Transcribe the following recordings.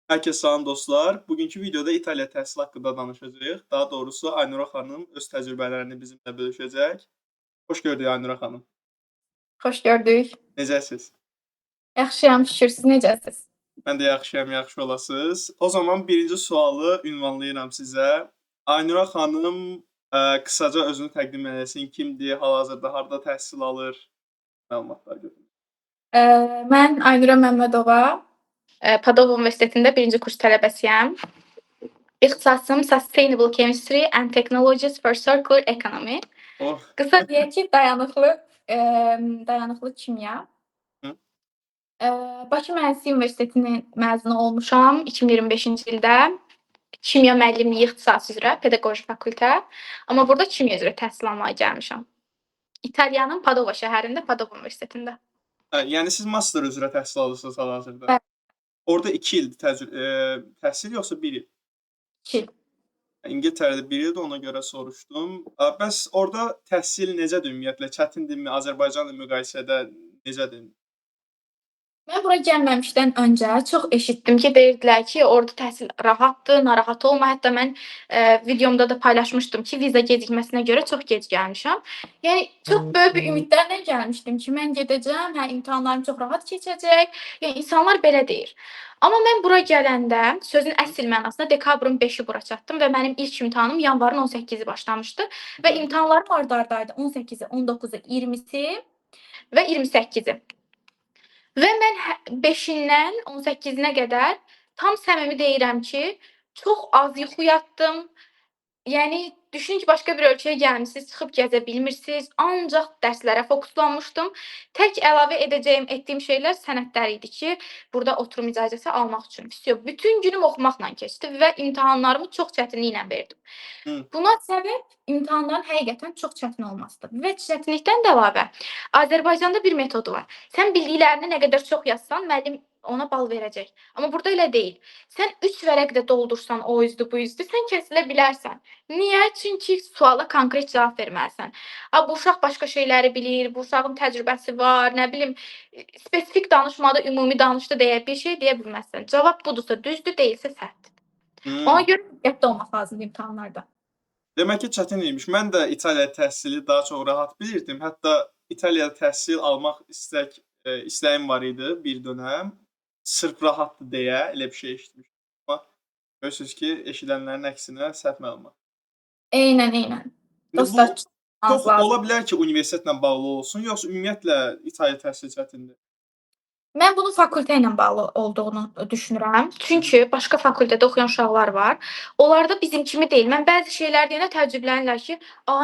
Herkese salam dostlar. Bugünkü videoda İtaliya təhsili haqqında danışacağıq. Daha doğrusu Aynura xanım öz təcrübələrini bizimlə bölüşəcək. Xoş gördük Aynura xanım. Xoş gördük. Necəsiz? Yaxşıyam, şükür. Siz necəsiz? Mən də yaxşıyam, yaxşı olasınız. O zaman birinci sualı ünvanlayıram sizə. Aynura xanım qısaca özünü təqdim eləsin. Kimdir, hal-hazırda harda təhsil alır? Məlumatlar götürün. Mən Aynura Məmmədova, Padova Universitetində 1-ci kurs tələbəsiyəm. İxtisasım Sustainable Chemistry and Technologies for Circular Economy. Oh, Qısa deyək ki, dayanıqlı kimya. Hı. Bakı Mühəndislik Universitetinin məzunu olmuşam 2025-ci ildə. Kimya müəllimliyi ixtisası üzrə pedaqoji fakültə. Amma burada kimya üzrə təhsil almağa gəlmişəm. İtaliyanın Padova şəhərində, Padova Universitetində. yəni siz master üzrə təhsil alırsınız hal-hazırda. Bəli. Orada 2 il təhsil yoxsa 1 il? 2 il. İngiltərədə 1 ildir, ona görə soruşdum. Bəs orada təhsil necədir ümumiyyətlə? Çətindirmi? Azərbaycanla müqayisədə necədir? Mən bura gəlməmişdən öncə çox eşitdim ki, deyirdilər ki, orada təhsil rahatdır, narahat olma. Hətta mən videomda da paylaşmışdım ki, viza gecikməsinə görə çox gec gəlmişəm. Yəni çox böyük bir ümidlərlə gəlmişdim ki, mən gedəcəm, imtahanlarım çox rahat keçəcək. Yəni insanlar belə deyir. Amma mən bura gələndə sözün əsl mənasında dekabrın 5-i bura çatdım və mənim ilk imtahanım yanvarın 18-i başlamışdı və imtahanlarım ard-ardaydı. 18-i, 19-u, 20-si və 28-i. Və mən 5-dən 18-nə qədər tam səmimi deyirəm ki, çox az yuxu yatdım. Yəni düşünün ki, başqa bir ölkəyə gəlmisiniz, çıxıb gəzə bilmirsiniz. Ancaq dərslərə fokuslanmışdım. Tək əlavə etdiyim şeylər sənədlər idi ki, burada oturum icazəsi almaq üçün. Bütün günüm oxumaqla keçdi və imtahanlarımı çox çətinliklə verdim. Hı. Buna səbəb imtahanların həqiqətən çox çətin olmasıdır. Və çətinlikdən də əlavə Azərbaycanda bir metod var. Sən bildiklərini nə qədər çox yazsan, müəllim ona bal verəcək. Amma burada elə deyil. Sən 3 vərəq də doldursan, o üzdü, bu üzdü, sən kəsilə bilərsən. Niyə? Çünki suala konkret cavab verməlisən. Bu uşaq başqa şeyləri bilir, bu uşağın təcrübəsi var, nə bilim, spesifik danışmadı, ümumi danışdı deyə bir şey deyə bilməzsən. Cavab budursa düzdür, deyilsə səhvdir. Ona görə diqqətli olmaq lazımdır imtahanlarda. Demək ki, çətin imiş. Mən də İtaliya təhsili daha çox rahat bilirdim. Hətta İtaliyada təhsil almaq istəyim var idi bir dönəm. Sırf rahatdır deyə elə bir şey eşitmişdim. Amma görürsünüz ki, eşidənlərin əksinə səhv məlumat. Eynən. Dostlar, Çox ola bilər ki, universitetlə bağlı olsun, yoxsa ümumiyyətlə İtaliya təhsili çətindir? Mən bunun fakültə ilə bağlı olduğunu düşünürəm. Çünki başqa fakültədə oxuyan uşaqlar var. Onlarda bizim kimi deyil. Mən bəzi şeylər deyəndə təəccüblənirlər ki,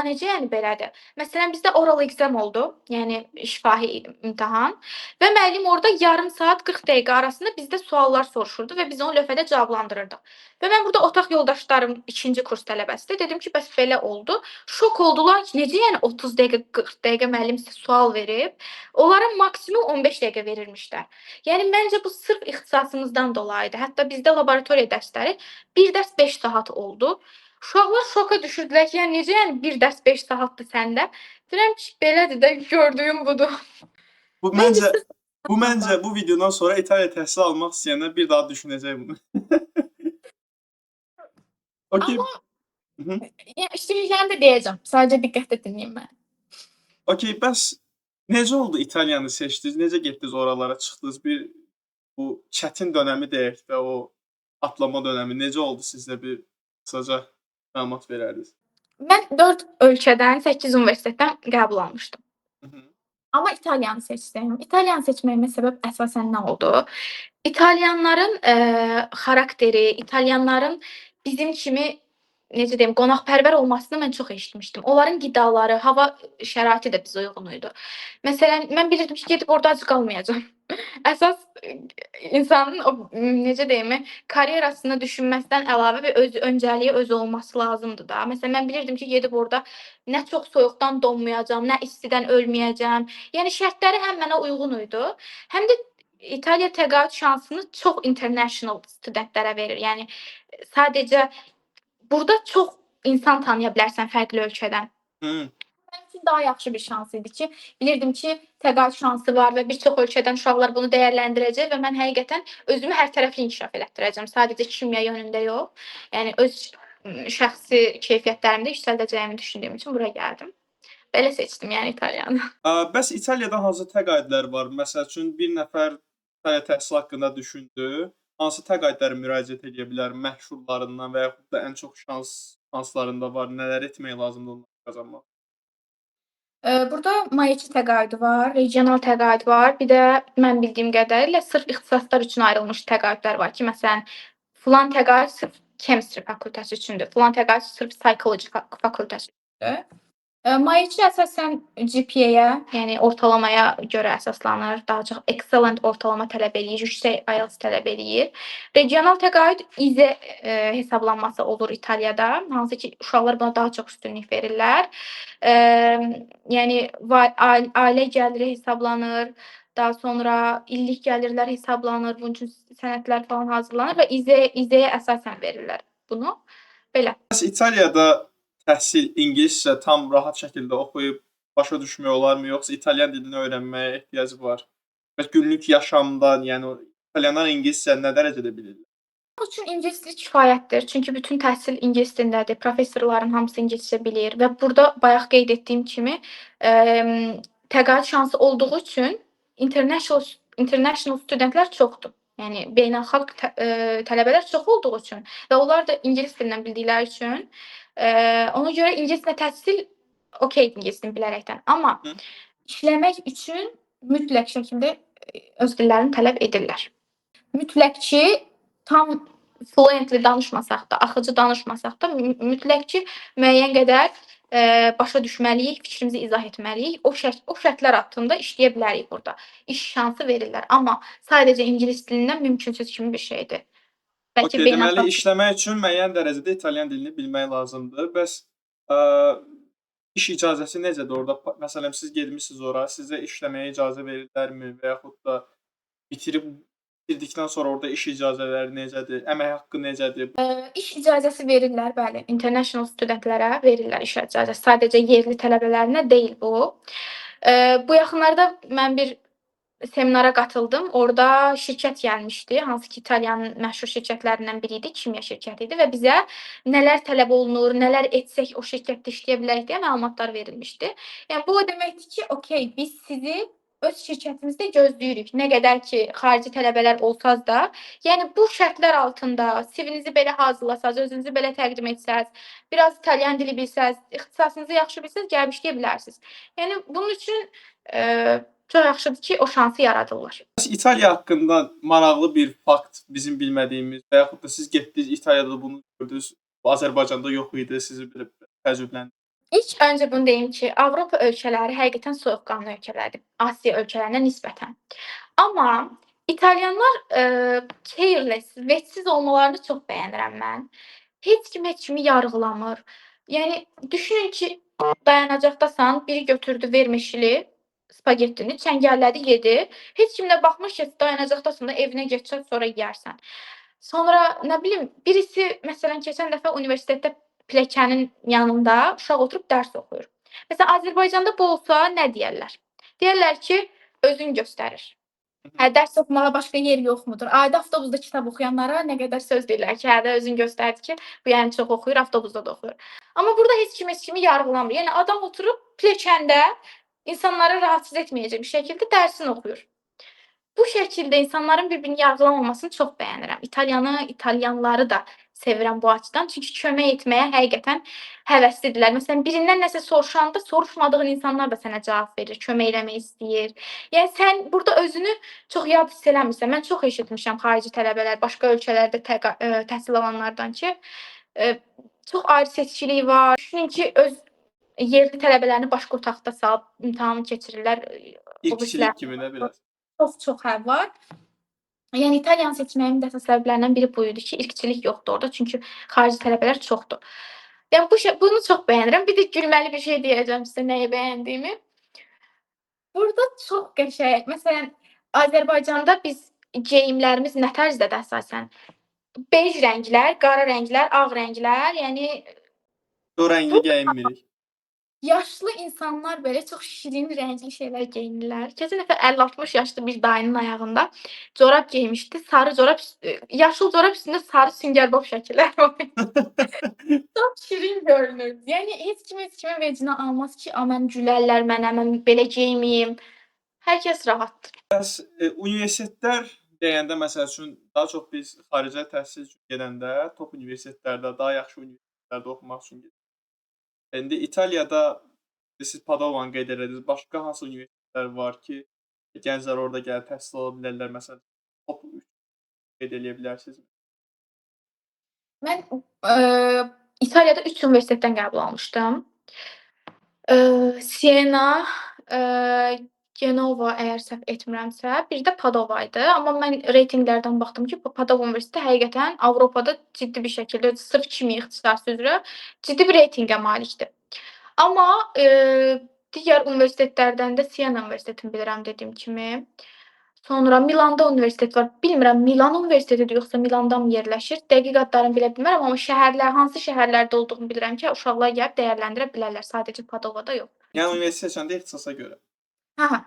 necə yəni belədir? Məsələn, bizdə oral exam oldu, yəni şifahi imtahan və müəllim orada yarım saat 40 dəqiqə arasında bizdə suallar soruşurdu və biz onu lövhədə cavablandırırdıq. Və mən burada otaq yoldaşlarım 2-ci kurs tələbəsidir. Dedim ki, bəs belə oldu. Şok oldular ki, necə yəni 30 dəqiqə, 40 dəqiqə müəllim sizə sual verib? Onlara maksimum 15 dəqiqə verirmişlər. Yəni məncə bu sırf ixtisasımızdan dolayıdır. Hətta bizdə laboratoriya dərsləri bir dərs 5 saat oldu. Uşaqlar şoka düşürdülər ki, yəni necə yəni bir dərs 5 saatdır səndə? Deyirəm ki, belədir də, gördüyüm budur. Bu məncə bu videodan sonra İtaliya təhsil almaq istəyənlər bir daha düşünəcək bunu. Okay. Amma üstünlüklərini də deyəcəm. Sadəcə diqqətlə dinləyin məni. Okay, bəs necə oldu İtaliyanı seçdiniz? Necə getdiniz oralara, çıxdınız? Bu çətin dönəmi deyək də, o atlama dönəmi necə oldu sizdə, bir qısaca məlumat verərdiniz? Mən 4 ölkədən, 8 universitetdən qəbul almışdım. Amma İtaliyanı seçdim. İtaliyanı seçməyimə səbəb əsasən nə oldu? İtalyanların xarakteri, İtalyanların bizim kimi necə deyim, qonaqpərvər olmasını mən çox eşitmişdim. Onların qidaları, hava şəraiti də bizə uyğun idi. Məsələn, mən bilirdim ki, gedib orada ac qalmayacağam. Əsas insanın o necə deyim, karyerasını düşünməzdən əlavə bir öncəliyi özü olması lazımdır da. Məsələn, mən bilirdim ki, gedib orada nə çox soyuqdan donmayacağam, nə istidən ölməyəcəm. Yəni şərtləri həm mənə uyğun idi, həm də İtaliya təqaüd şansını çox international studentlərə verir. Yəni sadəcə burada çox insan tanıya bilərsən fərqli ölkədən. Mənim üçün daha yaxşı bir şans idi ki, bilirdim ki, təqaüd şansı var və bir çox ölkədən uşaqlar bunu dəyərləndirəcək və mən həqiqətən özümü hərtərəfli inkişaf elətdirəcəm. Sadəcə kimya yönündə yox. Yəni öz şəxsi keyfiyyətlərimi də yüksəldəcəyimi düşündüyüm üçün bura gəldim. Belə seçdim yəni İtaliyanı. Bəs İtaliyada hansı təqaüdlər var? Məsəl üçün bir nəfər İtaliya təhsili haqqında düşündü. Hansı təqaüdlərə müraciət edə bilər? Məşhurlarından və yaxud da ən çox şanslarında var. Nələr etmək lazımdır onları qazanmaq? Burda mayeçi təqaüdü var, regional təqaüd var, bir də mən bildiyim qədərilə sırf ixtisaslar üçün ayrılmış təqaüdlər var ki, məsələn, filan təqaüd sırf chemistry fakültəsi üçündür, filan təqaüd sırf psychology fakültəsi üçündür. Mayeçi əsasən GPA-yə, yəni ortalamaya görə əsaslanır. Daha çox excellent ortalama tələb eləyir, yüksək IELTS tələb eləyir. Regional təqaüd IZE hesablanması olur İtaliyada, hansı ki, uşaqlar buna daha çox üstünlük verirlər. Yəni ailə gəliri hesablanır, daha sonra illik gəlirlər hesablanır, bunun üçün sənədlər falan hazırlanır və IZE-yə əsasən verirlər bunu. Belə. Bəs İtaliyada təhsil ingiliscə tam rahat şəkildə oxuyub başa düşmək olarmı, yoxsa İtalyan dilini öyrənməyə ehtiyacı var? Və günlük yaşamdan, yəni o İtalyanlar ingiliscə nə dərəcədə bilirlər? Onun üçün ingilis dili kifayətdir. Çünki bütün təhsil ingilis dilindədir. Professorların hamısı ingiliscə bilir və burada bayaq qeyd etdiyim kimi, təqaüd şansı olduğu üçün international studentlər çoxdur. Yəni beynəlxalq tələbələr çox olduğu üçün və onlar da ingilis dilindən bildikləri üçün, ona görə ingilis dilində təhsil okey ingilis dilini bilərəkdən. Amma Hı. işləmək üçün mütləq şəkildə öz dillərini tələb edirlər. Mütləq ki, tam fluently danışmasaq da, axıcı danışmasaq da mütləq ki, müəyyən qədər başa düşməliyik, fikrimizi izah etməliyik. O şərtlər altında işləyə bilərik burda. İş şansı verirlər. Amma sadəcə ingilis dilindən mümkünsüz kimi bir şeydir. Bəlkə Okey, deməli beynəlxalq işləmək üçün müəyyən dərəcədə İtalyan dilini bilmək lazımdır. Bəs iş icazəsi necədir orada? Məsələn, siz getmisiniz ora, sizə işləməyə icazə verirlərmi və yaxud da bitirdikdən sonra orada iş icazələri necədir? Əmək haqqı necədir? İş icazəsi verirlər, bəli. International studentlərə verirlər iş icazəsi. Sadəcə yerli tələbələrinə deyil bu. Bu yaxınlarda mən bir seminara qatıldım. Orda şirkət gəlmişdi, hansı ki, İtaliyanın məşhur şirkətlərindən biri idi, kimya şirkəti idi və bizə nələr tələb olunur, nələr etsək o şirkətdə işləyə bilərik deyə məlumatlar verilmişdi. Yəni bu o deməkdir ki, okey, biz sizi öz şirkətimizdə gözləyirik. Nə qədər ki, xarici tələbələr olsaz da, yəni bu şərtlər altında CV-nizi belə hazırlasaz, özünüzü belə təqdim etsəz, biraz İtalyan dili bilsəz, ixtisasınızı yaxşı bilsəz, gəlib işləyə bilərsiniz. Yəni bunun üçün çox yaxşıdır ki, o şansı yaradırlar. Bəs İtaliya haqqında maraqlı bir fakt bizim bilmədiyimiz və yaxud da siz getdiniz İtaliyada bunu gördünüz, Azərbaycanda yox idi, sizi belə təəccübləndirdi? İlk öncə bunu deyim ki, Avropa ölkələri həqiqətən soyuqqanlı ölkələrdir, Asiya ölkələrinə nisbətən. Amma İtalyanlar careless, vecsiz olmalarını çox bəyənirəm mən. Heç kimi yarğılamır. Yəni düşünün ki, dayanacaqdasan, biri götürdü vermişli spagettini, çəngəllədi, yedi. Heç kim də baxmır ki, dayanacaqdasan da evinə getsən, sonra yeyərsən. Sonra nə bilim, birisi məsələn keçən dəfə universitetdə pilləkənin yanında uşaq oturub dərs oxuyur. Məsələn, Azərbaycanda bu olsa nə deyərlər? Deyərlər ki, özün göstərir. Hə, dərs oxumağa başqa yer yoxmudur? Adi avtobusda kitab oxuyanlara nə qədər söz deyirlər ki, hə də özün göstərdi ki, bu yəni çox oxuyur, avtobusda da oxuyur. Amma burada heç kimi yargılamır. Yəni adam oturub pilləkəndə insanları rahatsız etməyəcək bir şəkildə dərsini oxuyur. Bu şəkildə insanların bir-birini yargılamamasını çox bəyənirəm. İtalyanları da sevirəm bu açıdan. Çünki kömək etməyə həqiqətən həvəslidirlər. Məsələn, birindən nəsə soruşanda soruşmadığın insanlar da sənə cavab verir, kömək eləmək istəyir. Yəni sən burada özünü çox yad hiss eləmirsən. Mən çox eşitmişəm xarici tələbələr, başqa ölkələrdə təhsil alanlardan ki, çox ayrı-seçkilik var. Düşünün ki, öz yerli tələbələrini başqa otaqda salıb imtahanı keçirirlər. İlkçilik kimi də biraz. Çox var. Yəni İtaliyanı seçməyimin də əsas səbəblərindən biri bu idi ki, irqçilik yoxdur orada. Çünki xarici tələbələr çoxdur. Yəni bunu çox bəyənirəm. Bir də gülməli bir şey deyəcəm sizə nəyi bəyəndiyimi. Burada çox qəşəng. Məsələn, Azərbaycanda biz geyimlərimiz nə tərzdədir əsasən? Bej rənglər, qara rənglər, ağ rənglər, yəni O rəngli geyinmirik. Yaşlı insanlar belə çox şirin rəngli şeylər geyinirlər. Keçən dəfə 50-60 yaşlı bir dayının ayağında corab geymişdi. Sarı corab, yaşıl corab üstündə sarı süngər bob şəkillər var. Çox şirin görünürdü. Yəni heç kimə vecinə almaz ki, "A, mən gülərlər mənə, mən belə geyməyim." Hər kəs rahatdır. Bəs, universitetlər deyəndə məsəl üçün daha çox biz xaricə təhsil üçün gedəndə top universitetlərdə, daha yaxşı universitetlərdə oxumaq üçün gedirik. İndi İtaliyada siz Padovanı qeyd elədiniz. Başqa hansı universitetlər var ki, gənclər orada gəlib təhsil ala bilərlər? Məsələn, top 3 qeyd eləyə bilərsinizmi? Mən, İtaliyada 3 universitetdən qəbul almışdım. Siena, eee, Genova əgər səhv etmirəmsə, bir də Padova idi. Amma mən reytinqlərdən baxdım ki, bu Padova Universiteti həqiqətən Avropada ciddi bir şəkildə sırf kimya ixtisası üzrə ciddi bir reytinqə malikdir. Amma, digər universitetlərdən də Siena Universitetini bilirəm dediyim kimi. Sonra Milanda universitet var. Bilmirəm Milan universitetidir yoxsa Milandamı yerləşir? Dəqiq adlarını bilə bilmərəm, amma hansı şəhərlərdə olduğunu bilirəm ki, uşaqlar gəlib dəyərləndirə bilərlər. Sadəcə Padovada yox. Yəni universitet seçəndə ixtisasa görə. Hə, hə.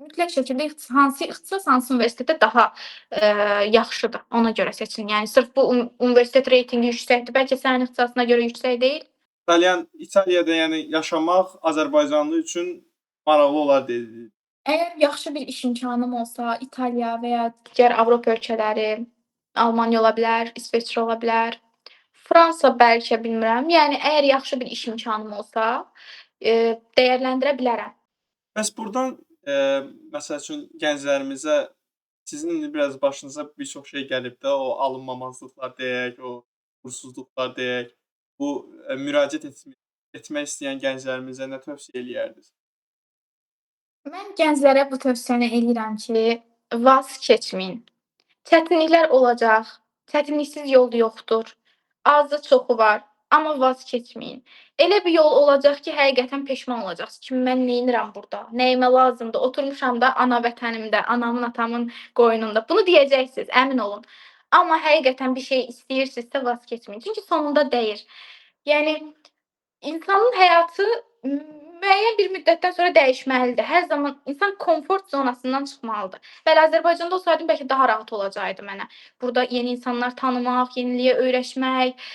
Mütləq şəkildə hansı ixtisas, hansı universitetdə daha, yaxşıdır, ona görə seçin. Yəni sırf bu universitet reytinqi yüksəkdir, bəlkə sənin ixtisasına görə yüksək deyil. İtaliyada, yəni yaşamaq azərbaycanlı üçün maraqlı olar dediniz. Əgər yaxşı bir iş imkanım olsa, İtaliya və ya digər Avropa ölkələri, Almaniya ola bilər, İsveçrə ola bilər, Fransa bəlkə bilmirəm. Yəni əgər yaxşı bir iş imkanım olsa, dəyərləndirə bilərəm. Bəs burdan, məsəl üçün gənclərimizə sizin indi biraz başınıza bir çox şey gəlib də, o alınmamazlıqlar deyək, o uğursuzluqlar deyək. Bu, müraciət etmək istəyən gənclərimizə nə tövsiyə eləyərdiniz? Mən gənclərə bu tövsiyəni eləyirəm ki, vaz keçməyin. Çətinliklər olacaq. Çətinliksiz yol yoxdur. Azı çoxu var, amma vaz keçməyin. Elə bir yol olacaq ki, həqiqətən peşman olacaqsınız ki, mən neynirəm burda? Nəyimə lazımdır? Oturmuşam da ana vətənimdə, anamın, atamın qoynunda. Bunu deyəcəksiniz, əmin olun. Amma həqiqətən bir şey istəyirsinizsə vaz keçməyin. Çünki sonunda dəyir. Yəni İnsanın həyatı müəyyən bir müddətdən sonra dəyişməlidir. Hər zaman insan komfort zonasından çıxmalıdır. Bəli, Azərbaycanda olsaydım bəlkə daha rahat olacaqdı mənə. Burada yeni insanlar tanımaq, yeniliyə öyrəşmək,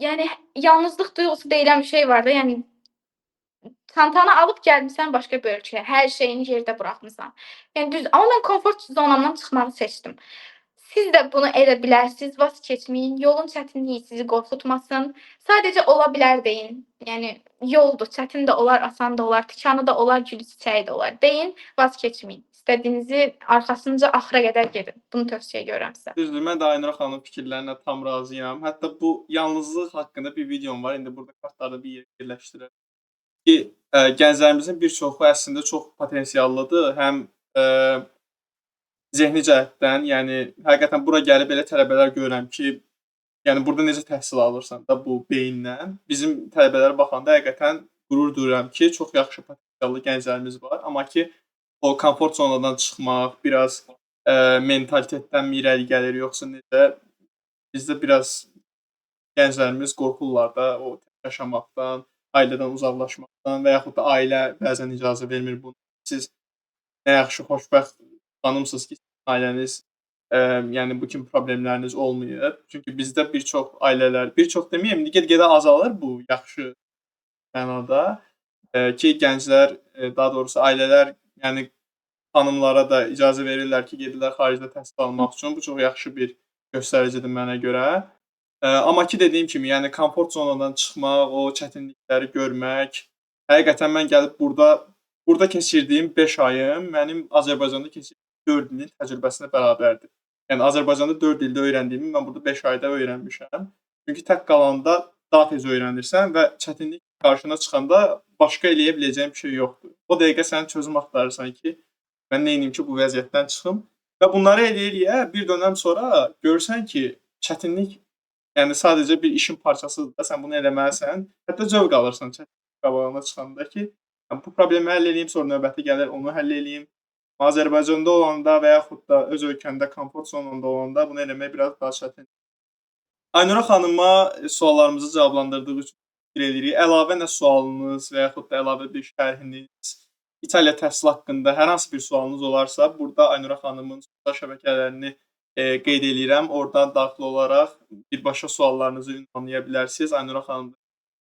yəni yalnızlıq duyğusu deyilən bir şey var da, yəni çantanı alıb gəlmisən başqa bir ölkəyə, hər şeyini yerdə buraxmısan. Yəni düz amma mən komfort zonamdan çıxmağı seçdim. Siz də bunu edə bilərsiniz, vaz keçməyin, yolun çətinliyi sizi qorxutmasın. Sadəcə ola bilər deyin. Yəni yoldur, çətin də olar, asan da olar, tikanı da olar, gülü çiçəyi də olar. Deyin, vaz keçməyin. İstədiyinizi arxasınca axıra qədər gedin. Bunu tövsiyə görürəm sizə. Düzdür, mən də Aynur xanımın fikirlərinə tam razıyam. Hətta bu yalnızlıq haqqında bir videom var. İndi burada kartları bir yerə yerləşdirərəm ki, gənclərimizin bir çoxu əslində çox potensiallıdır. Həm, zehni cəhətdən, yəni həqiqətən bura gəlib elə tələbələr görürəm ki, yəni burada necə təhsil alırsan da bu beyinlə. Bizim tələbələrə baxanda həqiqətən qürur duyuram ki, çox yaxşı potensiallı gənclərimiz var. Amma ki, o komfort zonadan çıxmaq, biraz mentalitetdən mi irəli gəlir, yoxsa necə? Bizdə biraz gənclərimiz qorxurlar da o tək yaşamaqdan, ailədən uzaqlaşmaqdan və yaxud da ailə bəzən icazə vermir bunu. Siz nə yaxşı xoşbəxt xanımsınız ki, ailəniz, yəni bu kimi problemləriniz olmayıb. Çünki bizdə bir çox ailələr, bir çox deməyim, get-gedə azalır bu yaxşı mənada, ki, gənclər, daha doğrusu ailələr, yəni xanımlara da icazə verirlər ki, gedirlər xaricdə təhsil almaq üçün. Bu çox yaxşı bir göstəricidir mənə görə. Amma ki, dediyim kimi, yəni komfort zonadan çıxmaq, o çətinlikləri görmək, həqiqətən mən gəlib burada keçirdiyim 5 ayım mənim Azərbaycanda keçirdiyim 4 ilin təcrübəsinə bərabərdir. Yəni Azərbaycanda 4 ildə öyrəndiyimi mən burada 5 ayda öyrənmişəm. Çünki tək qalanda daha tez öyrənirsən və çətinlik qarşına çıxanda başqa eləyə biləcəyin bir şey yoxdur. O dəqiqə sən çözüm axtarırsan ki, mən neyniyim ki, bu vəziyyətdən çıxım və bunları eləyə-eləyə bir dönəm sonra görürsən ki, çətinlik yəni sadəcə bir işin parçasıdır da, sən bunu eləməlisən. Hətta zövq alırsan çətinlik qabağına çıxanda ki, bu problemi həll eləyim, sonra növbəti gəlir, onu həll eləyim. Azərbaycanda olanda və yaxud da öz ölkəndə komfort zonanda olanda bunu eləmək biraz daha çətindir. Aynura xanıma suallarımızı cavablandırdığı üçün təşəkkür edirik. Əlavə nə sualınız və yaxud da əlavə bir şərhiniz, İtaliya təhsili haqqında hər hansı bir sualınız olarsa, burada Aynura xanımın sosial şəbəkələrini qeyd eləyirəm. Oradan daxil olaraq birbaşa suallarınızı ünvanlaya bilərsiniz. Aynura xanım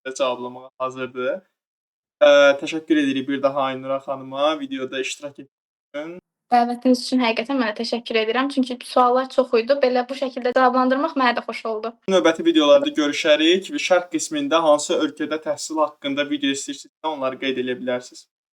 da cavablamağa hazırdır. Təşəkkür edirik bir daha Aynura xanıma videoda iştirak etdiyiniz üçün. Dəvətiniz üçün həqiqətən mən də təşəkkür edirəm. Çünki suallar çox idi. Belə bu şəkildə cavablandırmaq mənə də xoş oldu. Növbəti videolarda görüşərik və şərh qismində hansı ölkədə təhsil haqqında video istəyirsinizsə onları qeyd edə bilərsiniz.